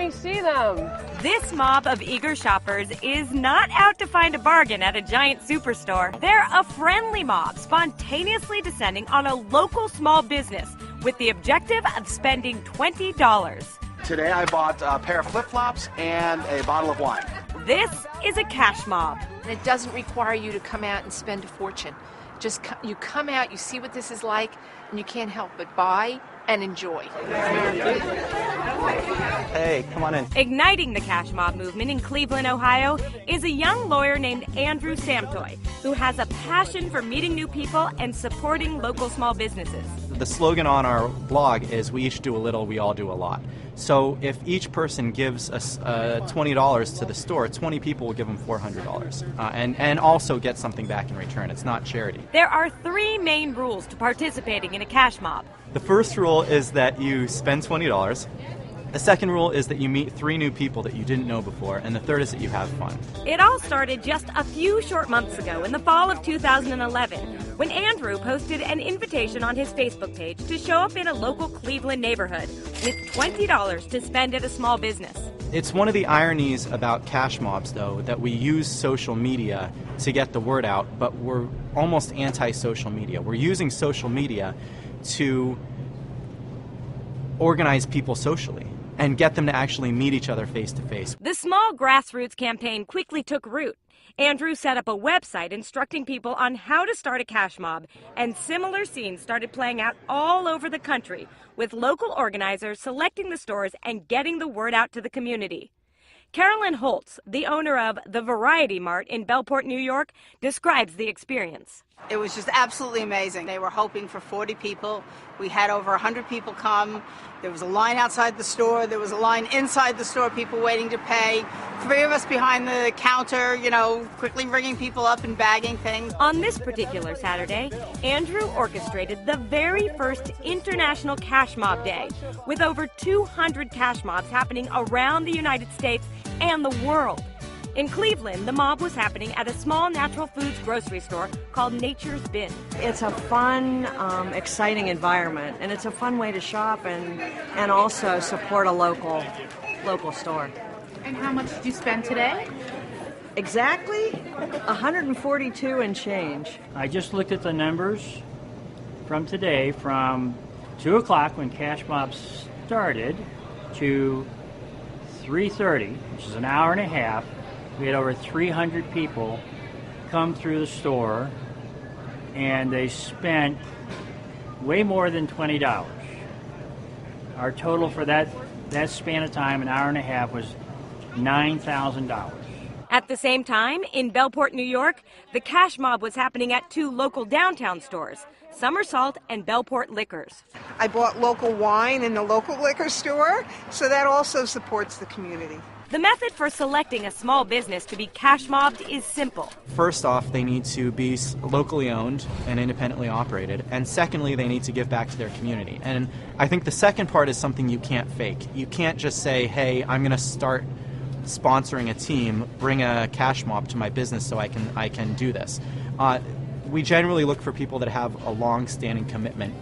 me see them. This mob of eager shoppers is not out to find a bargain at a giant superstore. They're a friendly mob, spontaneously descending on a local small business with the objective of spending $20. Today I bought a pair of flip-flops and a bottle of wine. This is a cash mob. And it doesn't require you to come out and spend a fortune. Just you come out, you see what this is like, and you can't help but buy and enjoy. Hey, come on in. Igniting the cash mob movement in Cleveland, Ohio, is a young lawyer named Andrew Samtoy, who has a passion for meeting new people and supporting local small businesses. The slogan on our blog is, we each do a little, we all do a lot. So if each person gives us $20 to the store, 20 people will give them $400 and also get something back in return. It's not charity. There are 3 main rules to participating in a cash mob. The first rule is that you spend $20. The second rule is that you meet 3 new people that you didn't know before, and the third is that you have fun. It all started just a few short months ago in the fall of 2011, when Andrew posted an invitation on his Facebook page to show up in a local Cleveland neighborhood with $20 to spend at a small business. It's one of the ironies about cash mobs, though, that we use social media to get the word out, but we're almost anti-social media. We're using social media to organize people socially and get them to actually meet each other face to face. The small grassroots campaign quickly took root. Andrew set up a website instructing people on how to start a cash mob, and similar scenes started playing out all over the country, with local organizers selecting the stores and getting the word out to the community. Carolyn Holtz, the owner of the Variety Mart in Bridgeport, New York, describes the experience. It was just absolutely amazing. They were hoping for 40 people. We had over 100 people come. There was a line outside the store. There was a line inside the store, people waiting to pay. 3 of us behind the counter, quickly ringing people up and bagging things. On this particular Saturday, Andrew orchestrated the very first International Cash Mob Day, with over 200 cash mobs happening around the United States and the world. In Cleveland, the mob was happening at a small natural foods grocery store called Nature's Bin. It's a fun, exciting environment, and it's a fun way to shop and also support a local store. And how much did you spend today? Exactly $142 and change. I just looked at the numbers from today, from 2 o'clock when cash mobs started to 3:30, which is an hour and a half. We had over 300 people come through the store, and they spent way more than $20. Our total for that span of time, an hour and a half, was $9,000. At the same time, in Bridgeport, New York, the cash mob was happening at 2 local downtown stores, Somersault and Bridgeport Liquors. I bought local wine in the local liquor store, so that also supports the community. The method for selecting a small business to be cash mobbed is simple. First off, they need to be locally owned and independently operated. And secondly, they need to give back to their community. And I think the second part is something you can't fake. You can't just say, hey, I'm going to start sponsoring a team, bring a cash mob to my business so I can do this. We generally look for people that have a long-standing commitment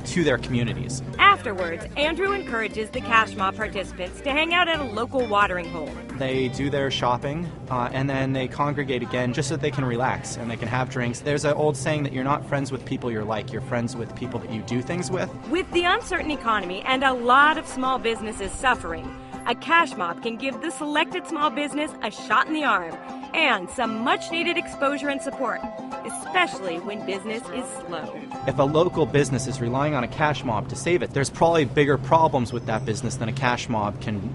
to their communities. Afterwards, Andrew encourages the cash mob participants to hang out at a local watering hole. They do their shopping, and then they congregate again just so that they can relax and they can have drinks. There's an old saying that you're not friends with people you're like, you're friends with people that you do things with. With the uncertain economy and a lot of small businesses suffering, a cash mob can give the selected small business a shot in the arm and some much-needed exposure and support, especially when business is slow. If a local business is relying on a cash mob to save it, there's probably bigger problems with that business than a cash mob can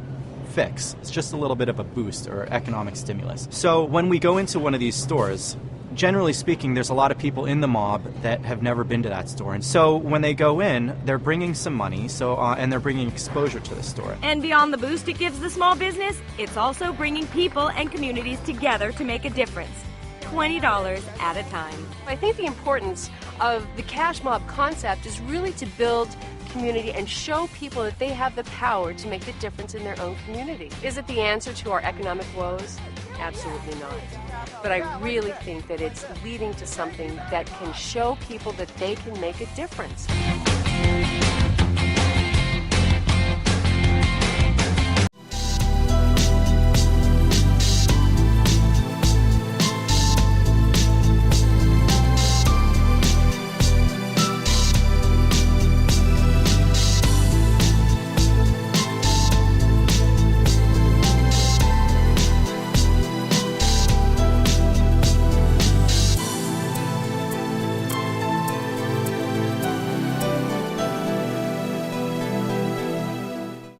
fix. It's just a little bit of a boost or economic stimulus. So when we go into one of these stores, generally speaking, there's a lot of people in the mob that have never been to that store. And so when they go in, they're bringing some money, and they're bringing exposure to the store. And beyond the boost it gives the small business, it's also bringing people and communities together to make a difference. $20 at a time. I think the importance of the cash mob concept is really to build community and show people that they have the power to make a difference in their own community. Is it the answer to our economic woes? Absolutely not. But I really think that it's leading to something that can show people that they can make a difference.